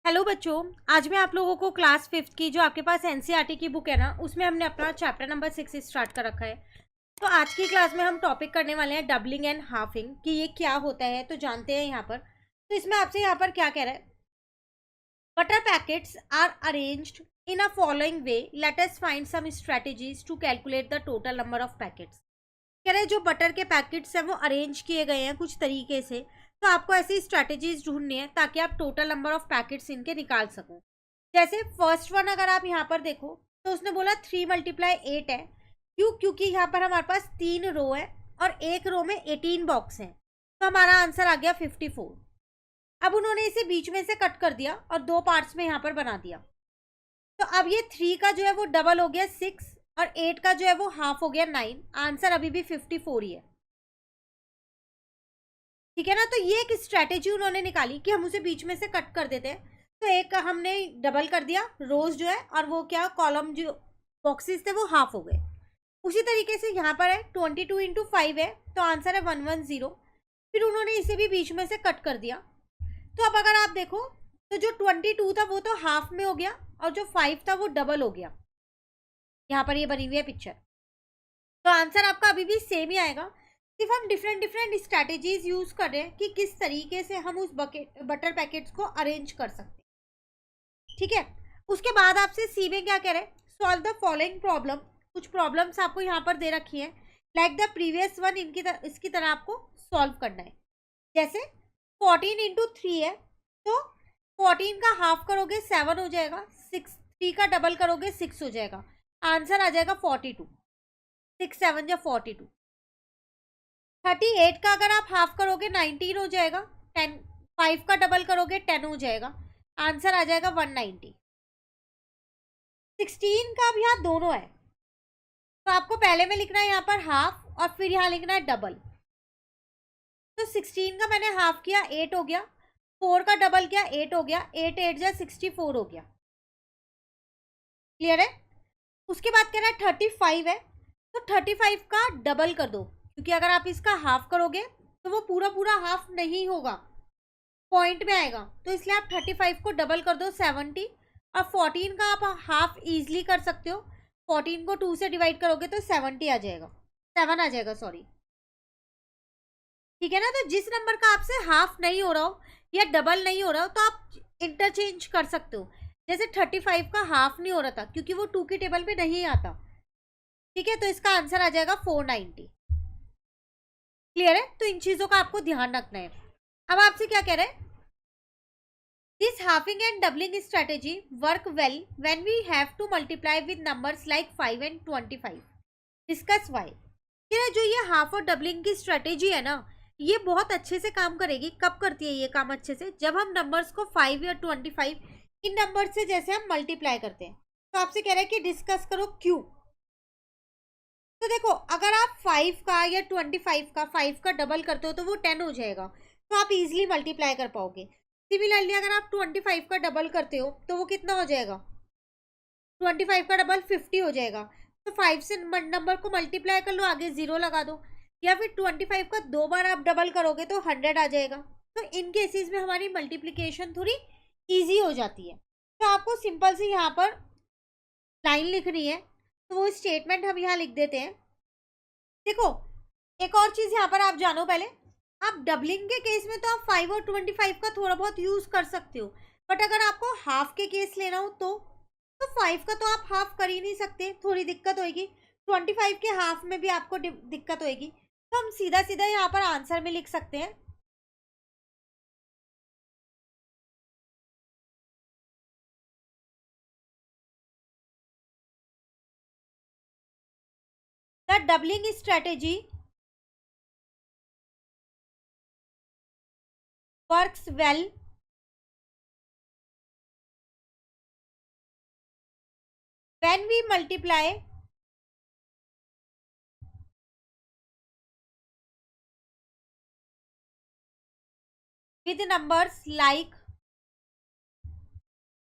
Hello बच्चों। आज मैं आप लोगों को क्लास 5th की जो आपके पास एनसीईआरटी की बुक है ना, उसमें हमने अपना चैप्टर नंबर 6 स्टार्ट कर रखा है। तो आज की क्लास में हम टॉपिक करने वाले हैं डबलिंग एंड हाफिंग कि ये क्या होता है। तो जानते हैं यहाँ पर। तो इसमें आपसे यहाँ पर क्या कह रहा है, butter packets are arranged in a following way, let us find some strategies to calculate the total number of packets. कह रहे जो बटर के पैकेट्स हैं वो अरेंज किए गए हैं कुछ तरीके से। तो आपको ऐसी स्ट्रैटेजीज ढूंढनी है ताकि आप टोटल नंबर ऑफ पैकेट्स इनके निकाल सको। जैसे फर्स्ट वन अगर आप यहाँ पर देखो तो उसने बोला 3 × 8 है। क्यों? क्योंकि यहाँ पर हमारे पास 3 रो है और एक रो में 18 बॉक्स हैं। तो हमारा आंसर आ गया 54। अब उन्होंने इसे बीच में से कट कर दिया और दो पार्ट्स में यहाँ पर बना दिया। तो अब ये 3 का जो है वो डबल हो गया 6 और 8 का जो है वो हाफ हो गया 9। आंसर अभी भी 54 ही है। ठीक है ना। तो ये एक स्ट्रैटेजी उन्होंने निकाली कि हम उसे बीच में से कट कर देते हैं। तो एक का हमने डबल कर दिया रोज जो है, और वो क्या कॉलम जो बॉक्सेस थे वो हाफ हो गए। उसी तरीके से यहाँ पर है 22 × 5 है, तो आंसर है 110। फिर उन्होंने इसे भी बीच में से कट कर दिया। तो अब अगर आप देखो तो जो 22 था वो तो हाफ में हो गया और जो 5 था वो डबल हो गया। यहाँ पर ये बनी हुई है पिक्चर। तो आंसर आपका अभी भी सेम ही आएगा। सिर्फ हम डिफरेंट डिफरेंट स्ट्रैटेजीज यूज कर रहे हैं कि किस तरीके से हम उस बटर पैकेट्स को अरेंज कर सकते हैं। ठीक है। उसके बाद आपसे सी में क्या कह रहे हैं, सॉल्व द फॉलोइंग प्रॉब्लम। कुछ प्रॉब्लम्स आपको यहाँ पर दे रखी है लाइक द प्रीवियस वन। इसकी तरह आपको सॉल्व करना है। जैसे 14 × 3 है, तो 14 का हाफ करोगे 7 हो जाएगा। 3 का डबल करोगे 6 हो जाएगा। आंसर आ जाएगा 42। 6 7 या 42। 38 का अगर आप हाफ करोगे 19 हो जाएगा। 10 5 का डबल करोगे 10 हो जाएगा। आंसर आ जाएगा 190। 16 का अब यहाँ दोनों है, तो आपको पहले में लिखना है यहाँ पर हाफ और फिर यहाँ लिखना है डबल। तो 16 का मैंने हाफ किया 8 हो गया, 4 का डबल किया 8 हो गया, 8 8 जा 64 हो गया। क्लियर है। उसके बाद कह रहा है 35 है, तो 35 का डबल कर दो, क्योंकि अगर आप इसका हाफ करोगे तो वो पूरा पूरा हाफ नहीं होगा, पॉइंट में आएगा। तो इसलिए आप 35 को डबल कर दो 70। और 14 का आप हाफ इजीली कर सकते हो। 14 को 2 से डिवाइड करोगे तो 70 आ जाएगा, 7 आ जाएगा, सॉरी। ठीक है ना। तो जिस नंबर का आपसे हाफ नहीं हो रहा हो या डबल नहीं हो रहा हो तो आप इंटरचेंज कर सकते हो। जैसे 35 का हाफ नहीं हो रहा था क्योंकि वो 2 की टेबल में नहीं आता। ठीक है। तो इसका आंसर आ जाएगा 490। क्लियर है। तो इन चीजों का आपको ध्यान रखना है। अब आपसे क्या कह रहे हैं, this halving and doubling strategy work well when we have to multiply with numbers like 5 and 25। Discuss why. जो ये हाफ और डबलिंग की स्ट्रेटेजी है ना, ये बहुत अच्छे से काम करेगी। कब करती है ये काम अच्छे से, जब हम नंबर्स को 5 या 25 इन नंबर से जैसे हम मल्टीप्लाई करते हैं। तो आपसे कह रहा है कि डिस्कस करो क्यों। तो देखो, अगर आप 5 का या 25 का 5 का डबल करते हो तो वो 10 हो जाएगा, तो आप इजीली मल्टीप्लाई कर पाओगे। सिमिलरली अगर आप 25 का डबल करते हो तो वो कितना हो जाएगा, 25 का डबल 50 हो जाएगा। तो 5 से नंबर को मल्टीप्लाई कर लो, आगे 0 लगा दो। या फिर 25 का 2 बार आप डबल करोगे तो 100 आ जाएगा। तो इन केसेस में हमारी मल्टीप्लिकेशन थोड़ी ईजी हो जाती है। तो आपको सिंपल सी यहाँ पर लाइन लिखनी है, तो वो स्टेटमेंट हम यहाँ लिख देते हैं। देखो, एक और चीज यहाँ पर आप जानो पहले, आप डबलिंग के केस में तो आप 5 और 25 का थोड़ा बहुत यूज कर सकते हो, बट अगर आपको हाफ के केस लेना हो तो 5 का तो आप हाफ कर ही नहीं सकते, थोड़ी दिक्कत होगी। 25 के हाफ में भी आपको दिक्कत होगी। तो हम सीधा सीधा यहाँ पर आंसर में लिख सकते हैं, the doubling strategy works well when we multiply with numbers like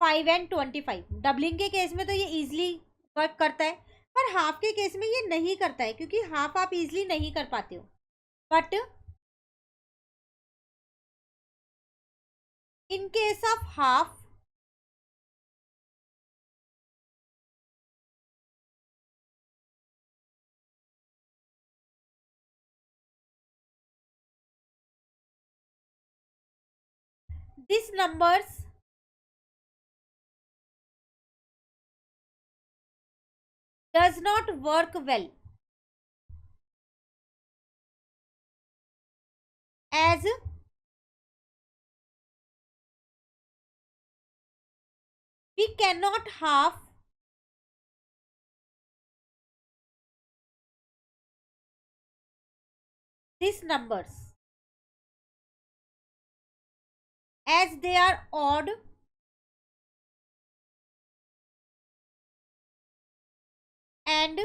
5 and 25। Doubling के केस में तो ये इजीली वर्क करता है, पर हाफ के केस में ये नहीं करता है, क्योंकि हाफ आप इजीली नहीं कर पाते हो। But in case of half this numbers does not work well as we cannot half these numbers as they are odd and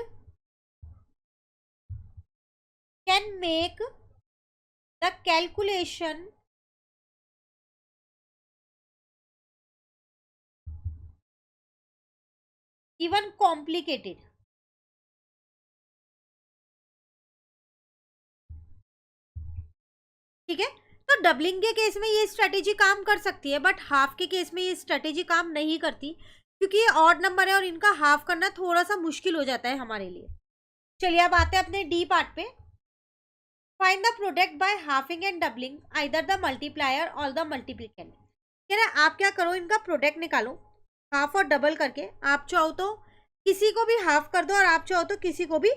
can make the calculation even complicated. ठीक है, तो डबलिंग के case में ये स्ट्रेटेजी काम कर सकती है, बट हाफ के केस में ये स्ट्रेटेजी काम नहीं करती, क्योंकि ये ऑड नंबर है और इनका हाफ करना थोड़ा सा मुश्किल हो जाता है हमारे लिए। चलिए अब आते हैं अपने डी पार्ट पे। Find the product by halving and doubling either the multiplier or the multiplicand. कह रहे आप क्या करो, इनका प्रोडक्ट निकालो हाफ और डबल करके। आप चाहो तो किसी को भी हाफ कर दो और आप चाहो तो किसी को भी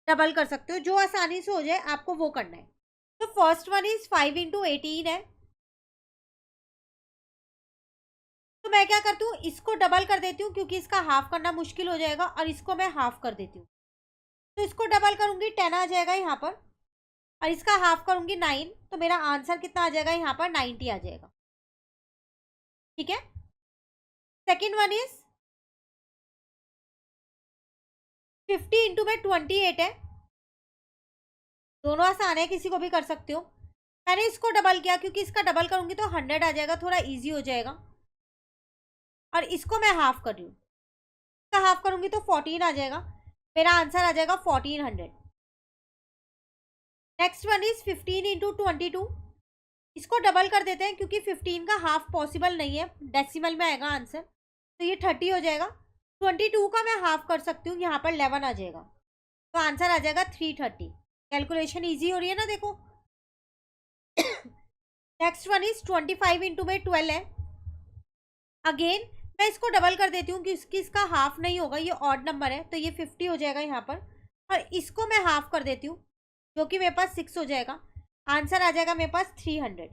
डबल कर सकते हो, जो आसानी से हो जाए आपको वो करना है। तो फर्स्ट वन इज 5 इंटू 18 है, तो मैं क्या करती हूँ, इसको डबल कर देती हूँ क्योंकि इसका हाफ करना मुश्किल हो जाएगा, और इसको मैं हाफ कर देती हूँ। तो इसको डबल करूंगी 10 आ जाएगा यहाँ पर, और इसका हाफ करूंगी 9, तो मेरा आंसर कितना आ जाएगा यहाँ पर 90 आ जाएगा। ठीक है, सेकेंड वन इज 50 इंटू में 28 है, दोनों आसान है, किसी को भी कर सकते हो। मैंने इसको डबल किया क्योंकि इसका डबल करूंगी तो 100 आ जाएगा, थोड़ा इजी हो जाएगा। और इसको मैं हाफ कर रही हूँ, इसका हाफ करूंगी तो 14 आ जाएगा, मेरा आंसर आ जाएगा 1400। नेक्स्ट वन इज 15 इंटू 22, इसको डबल कर देते हैं क्योंकि 15 का हाफ पॉसिबल नहीं है, डेसिमल में आएगा आंसर, तो ये 30 हो जाएगा। 22 का मैं हाफ कर सकती हूँ, यहाँ पर 11 आ जाएगा, तो आंसर आ जाएगा 330। कैलकुलेशन इजी हो रही है ना, देखो। नेक्स्ट वन इज 25 इंटू में 12 है, अगेन मैं इसको डबल कर देती हूँ क्योंकि इसका हाफ नहीं होगा, ये ऑड नंबर है, तो ये 50 हो जाएगा यहाँ पर, और इसको मैं हाफ कर देती हूँ जो कि मेरे पास 6 हो जाएगा, आंसर आ जाएगा मेरे पास 300।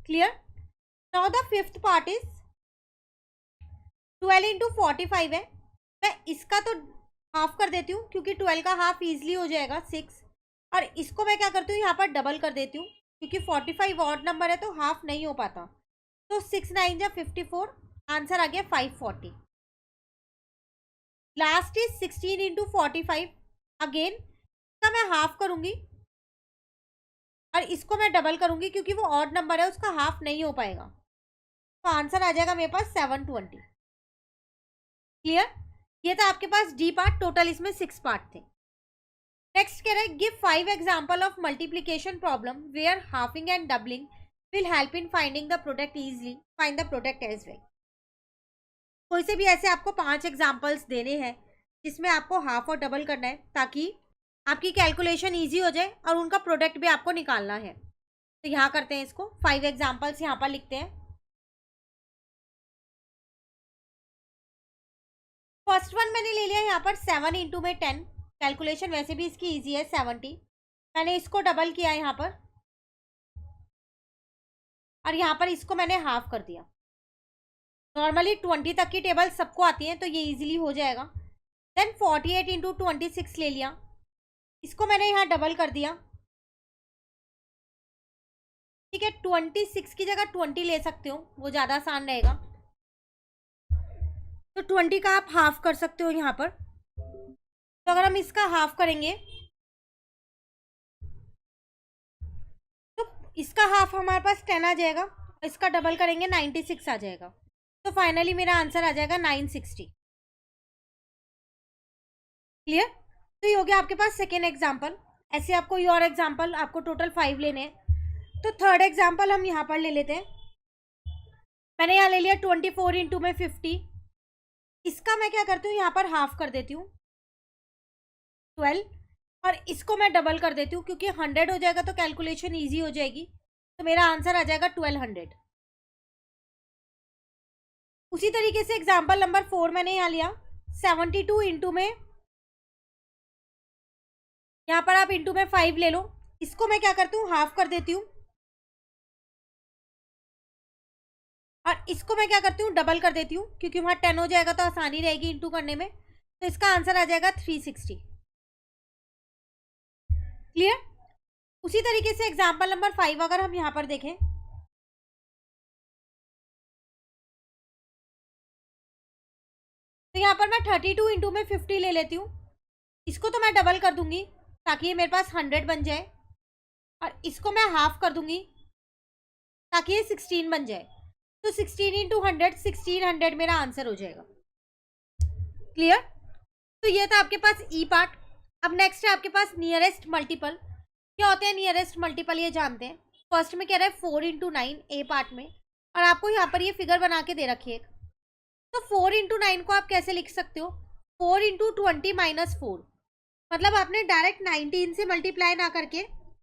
Clear. Now the fifth part is 12 into 45 है, मैं इसका तो हाफ कर देती हूँ क्योंकि 12 का हाफ इजिली हो जाएगा 6, और इसको मैं क्या करती हूँ यहाँ पर डबल कर देती हूँ क्योंकि 45 ऑड नंबर है तो हाफ नहीं हो पाता, तो 6 9 जा 54, आंसर आ गया 540। लास्ट इज 16 इंटू 45, अगेन इसका मैं हाफ करूंगी और इसको मैं डबल करूंगी क्योंकि वो ऑड नंबर है, उसका हाफ नहीं हो पाएगा, तो आंसर आ जाएगा मेरे पास 720। क्लियर। ये था आपके पास डी पार्ट, टोटल इसमें 6 पार्ट थे। नेक्स्ट कह रहा है give 5 example of multiplication problem where halving and doubling will help in finding the product easily, find the product as well. कोई से भी ऐसे आपको 5 एग्जाम्पल्स देने हैं जिसमें आपको हाफ और डबल करना है ताकि आपकी कैलकुलेशन इजी हो जाए और उनका प्रोडक्ट भी आपको निकालना है। तो यहाँ करते हैं इसको, 5 एग्जाम्पल्स यहाँ पर लिखते हैं। फर्स्ट वन मैंने ले लिया यहाँ पर 7 इंटू में 10, कैलकुलेशन वैसे भी इसकी इजी है 70, मैंने इसको डबल किया यहाँ पर और यहाँ पर इसको मैंने हाफ कर दिया। नॉर्मली 20 तक की टेबल सबको आती है तो ये इजीली हो जाएगा। देन 48 इंटू 26 ले लिया, इसको मैंने यहाँ डबल कर दिया। ठीक है, 26 की जगह 20 ले सकते हो, वो ज़्यादा आसान रहेगा, तो 20 का आप हाफ कर सकते हो यहाँ पर। तो अगर हम इसका हाफ करेंगे तो इसका हाफ हमारे पास 10 आ जाएगा, इसका डबल करेंगे 96 आ जाएगा, तो फाइनली मेरा आंसर आ जाएगा 960। क्लियर। तो ये हो गया आपके पास सेकेंड एग्जाम्पल। ऐसे आपको ये और एग्जाम्पल, आपको टोटल 5 लेने हैं। तो थर्ड एग्जाम्पल हम यहाँ पर ले लेते हैं। मैंने यहाँ ले लिया 24 इंटू में 50, इसका मैं क्या करती हूँ यहाँ पर हाफ कर देती हूँ 12, और इसको मैं डबल कर देती हूँ क्योंकि 100 हो जाएगा तो कैलकुलेशन ईजी हो जाएगी, तो मेरा आंसर आ जाएगा 1200। उसी तरीके से एग्जाम्पल नंबर 4 मैंने यहाँ लिया, 72 इंटू में, यहाँ पर आप इंटू में 5 ले लो, इसको मैं क्या करती हूँ हाफ कर देती हूँ, और इसको मैं क्या करती हूँ डबल कर देती हूँ, क्योंकि वहाँ 10 हो जाएगा तो आसानी रहेगी इंटू करने में। तो इसका आंसर आ जाएगा 360। क्लियर। उसी तरीके से एग्जाम्पल नंबर 5 अगर हम यहाँ पर देखें, तो यहाँ पर मैं 32 इंटू में 50 ले लेती हूँ, इसको तो मैं डबल कर दूंगी ताकि ये मेरे पास 100 बन जाए, और इसको मैं हाफ कर दूंगी ताकि ये 16 बन जाए। तो 16 इंटू 100, 1600 मेरा आंसर हो जाएगा। क्लियर। तो ये था आपके पास ई पार्ट। अब नेक्स्ट है आपके पास नियरेस्ट मल्टीपल। क्या होते हैं नियरेस्ट मल्टीपल ये जानते हैं। फर्स्ट में कह रहा है 4 इंटू 9 ए पार्ट में, और आपको यहाँ पर ये फिगर बना के दे रखी है। तो 4 इंटू 9 को आप कैसे लिख सकते हो, 4 इंटू 20 माइनस 4, मतलब आपने डायरेक्ट 19 से मल्टीप्लाई ना करके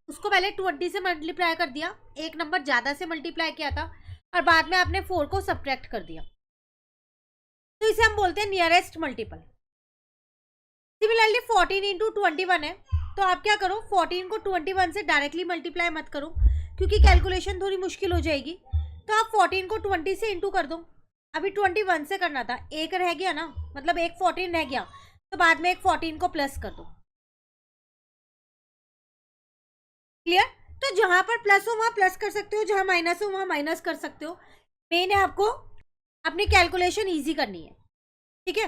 उसको पहले 20 से मल्टीप्लाई कर दिया, एक नंबर ज़्यादा से मल्टीप्लाई किया था, और बाद में आपने 4 को सब्ट्रैक्ट कर दिया। तो इसे हम बोलते हैं नियरेस्ट मल्टीपल। सिमिलरली 14 इंटू 21 है, तो आप क्या करो 14 को 21 से डायरेक्टली मल्टीप्लाई मत करो, क्योंकि कैलकुलेशन थोड़ी मुश्किल हो जाएगी। तो आप 14 को 20 से इंटू कर दो। अभी 21 से करना था, एक रह गया ना, मतलब एक 14 रह गया, तो बाद में एक 14 को प्लस कर दो। क्लियर। तो जहां पर प्लस हो वहां प्लस कर सकते हो, जहां माइनस हो वहां माइनस कर सकते हो। मेन है आपको अपनी कैलकुलेशन इजी करनी है। ठीक है।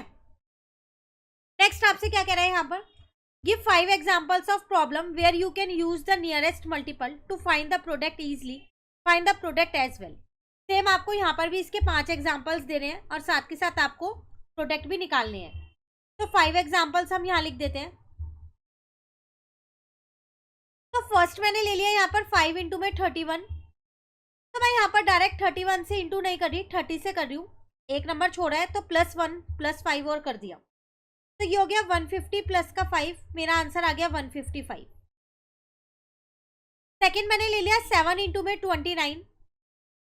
नेक्स्ट आपसे क्या कह रहा है यहाँ पर, give 5 examples of problem where you can use the nearest multiple to find the product easily, find the product as well. Same आपको यहाँ पर भी इसके 5 एग्जांपल्स दे रहे हैं, और साथ के साथ आपको प्रोडक्ट भी निकालने हैं। तो 5 एग्जांपल्स हम यहाँ लिख देते हैं। तो फर्स्ट मैंने ले लिया यहाँ पर 5 इंटू में 31, तो मैं यहाँ पर डायरेक्ट 31 से इंटू नहीं कर रही, 30 से कर रही हूँ, एक नंबर छोड़ा है तो +1 +5 और कर दिया, तो ये हो गया 150 प्लस का 5, मेरा आंसर आ गया 155। सेकंड मैंने ले लिया 7 इंटू में 29,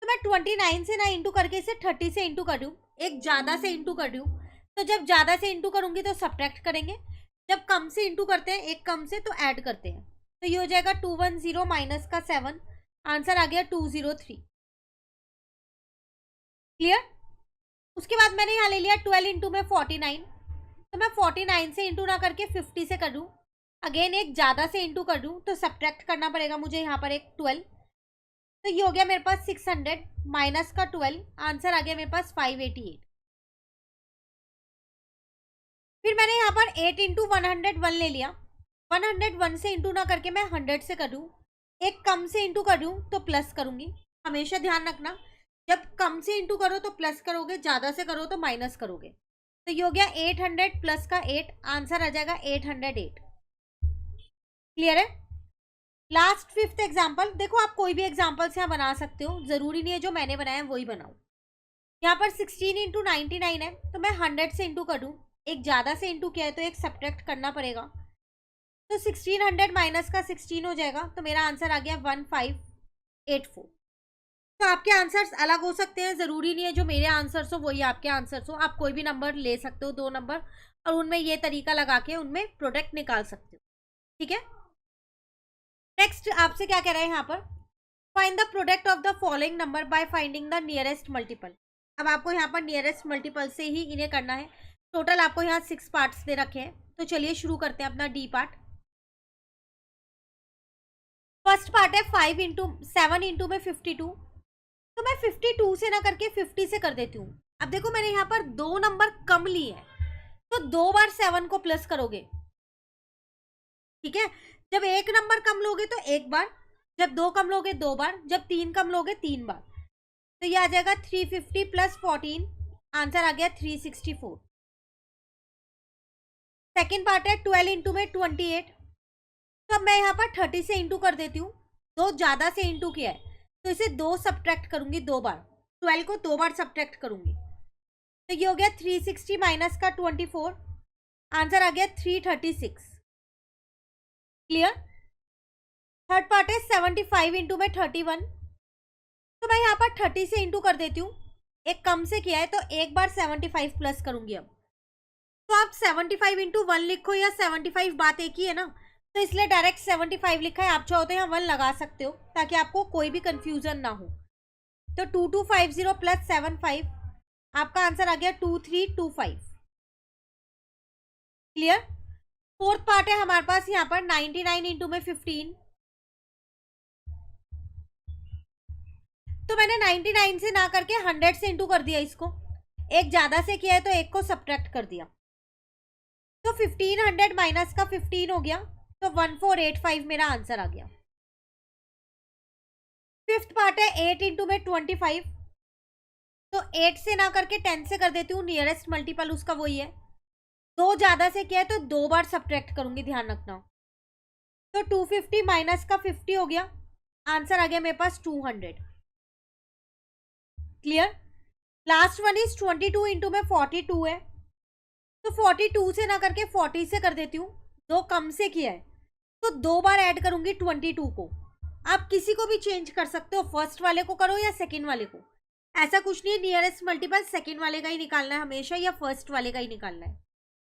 तो मैं 29 से ना इंटू करके इसे 30 से इंटू कर रही हूँ, एक ज़्यादा से इंटू कर रही हूँ। तो जब ज़्यादा से इंटू करूँगी तो सब्ट्रैक्ट करेंगे, जब कम से इंटू करते हैं एक कम से तो ऐड करते हैं। तो ये हो जाएगा 210 माइनस का 7, आंसर आ गया 203। क्लियर। उसके बाद मैंने यहाँ ले लिया 12 इंटू में 49, तो मैं 49 से इंटू ना करके 50 से कर दूँ, अगेन एक ज़्यादा से इंटू कर दूँ तो सब्ट्रैक्ट करना पड़ेगा मुझे यहाँ पर एक 12। तो ये हो गया मेरे पास 600 माइनस का 12, आंसर आ गया मेरे पास 588। फिर मैंने यहाँ पर 8 इंटू 101 ले लिया, 101 से इंटू ना करके मैं 100 से कर दूँ, एक कम से इंटू कर दूँ तो प्लस करूँगी। हमेशा ध्यान रखना, जब कम से इंटू करो तो प्लस करोगे, ज़्यादा से करो तो माइनस करोगे। तो ये हो गया 800 प्लस का 8, आंसर आ जाएगा 808। क्लियर है। लास्ट 5th एग्जाम्पल, देखो आप कोई भी एग्जाम्पल्स यहाँ बना सकते हो, ज़रूरी नहीं है जो मैंने बनाया वही बनाओ। यहाँ पर 16 इंटू 99 है, तो मैं 100 से इंटू करूँ, एक ज़्यादा से इंटू किया है तो एक सब्ट्रैक्ट करना पड़ेगा। तो 1600 माइनस का 16 हो जाएगा, तो मेरा आंसर आ गया 1584। तो आपके आंसर्स अलग हो सकते हैं, ज़रूरी नहीं है जो मेरे आंसर्स हो वही आपके आंसर्स हो। आप कोई भी नंबर ले सकते हो, 2 नंबर, और उनमें ये तरीका लगा के उनमें प्रोडक्ट निकाल सकते हो। ठीक है। नेक्स्ट आपसे क्या कह रहे हैं यहाँ पर, find the product of the following number by finding the nearest multiple. अब आपको यहाँ पर नियरेस्ट मल्टीपल से ही इन्हें करना है। टोटल आपको यहाँ 6 पार्ट्स दे रखे हैं, तो चलिए शुरू करते हैं अपना डी पार्ट। फर्स्ट पार्ट है 7 इंटू में 52, तो मैं 52 से ना करके 50 से कर देती हूँ। अब देखो मैंने यहाँ पर 2 नंबर कम लिए हैं, तो 2 बार 7 को प्लस करोगे। ठीक है। जब एक नंबर कम लोगे तो एक बार, जब 2 कम लोगे 2 बार, जब 3 कम लोगे 3 बार। तो ये आ जाएगा 350 प्लस 14, आंसर आ गया 364। सेकेंड पार्ट है 12 इंटू में 28, तो अब मैं यहाँ पर 30 से इंटू कर देती हूँ, 2 ज़्यादा से इंटू किया है तो इसे 2 सब्ट्रैक्ट करूंगी 2 बार, 12 को 2 बार सब्ट्रैक्ट करूंगी। तो ये हो गया 360 माइनस का 24, आंसर आ गया 336। क्लियर। थर्ड पार्ट है 75 इंटू में 31, तो मैं यहाँ पर 30 से इंटू कर देती हूँ, एक कम से किया है तो एक बार 75 प्लस करूंगी अब। तो आप 75 इंटू 1 लिखो या 75 बात एक ही है ना, तो इसलिए डायरेक्ट 75 लिखा है। आप चाहो तो यहाँ 1 लगा सकते हो ताकि आपको कोई भी कंफ्यूजन ना हो। तो 2250 प्लस 75, आपका आंसर आ गया 2325। क्लियर। फोर्थ पार्ट है हमारे पास यहाँ पर 99 इंटू में 15। तो मैंने 99 से ना करके 100 से इंटू कर दिया इसको। एक ज्यादा से किया है तो एक को सब्ट्रैक्ट कर दिया। तो 1500 माइनस का 15 हो गया, तो 1485 मेरा आंसर आ गया। फिफ्थ पार्ट है 8 इंटू में 25। तो 8 से ना करके 10 से कर देती हूँ, नियरेस्ट मल्टीपल उसका वही है। दो ज्यादा से किया है तो दो बार सब्ट्रैक्ट करूंगी, ध्यान रखना। तो 250 माइनस का 50 हो गया, आंसर आ गया मेरे पास 200। Clear. Last one is 22 into में 42 है। तो 42 से ना करके 40 से कर देती हूँ, दो कम से किया है तो दो बार ऐड करूंगी 22 को। आप किसी को भी चेंज कर सकते हो, फर्स्ट वाले को करो या सेकंड वाले को, ऐसा कुछ नहीं है। नियरेस्ट मल्टीपल सेकंड वाले का ही निकालना है हमेशा, या फर्स्ट वाले का ही निकालना है,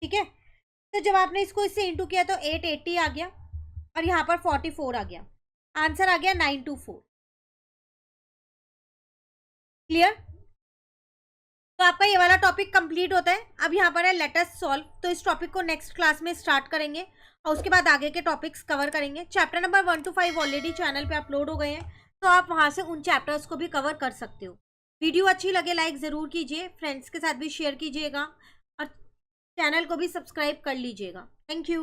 ठीक है। तो जब आपने इसको इससे इंटू किया तो 880 आ गया और यहाँ पर 44 आ गया, आंसर आ गया 924। क्लियर। तो आपका ये वाला टॉपिक कंप्लीट होता है। अब यहाँ पर है लेट अस सॉल्व। तो इस टॉपिक को नेक्स्ट क्लास में स्टार्ट करेंगे और उसके बाद आगे के टॉपिक्स कवर करेंगे। Chapter number 1 to 5 already channel पे अपलोड हो गए हैं, तो आप वहाँ से उन चैप्टर्स को भी कवर कर सकते हो। वीडियो अच्छी लगे लाइक ज़रूर कीजिए, फ्रेंड्स के साथ भी शेयर कीजिएगा और चैनल को भी सब्सक्राइब कर लीजिएगा। Thank you.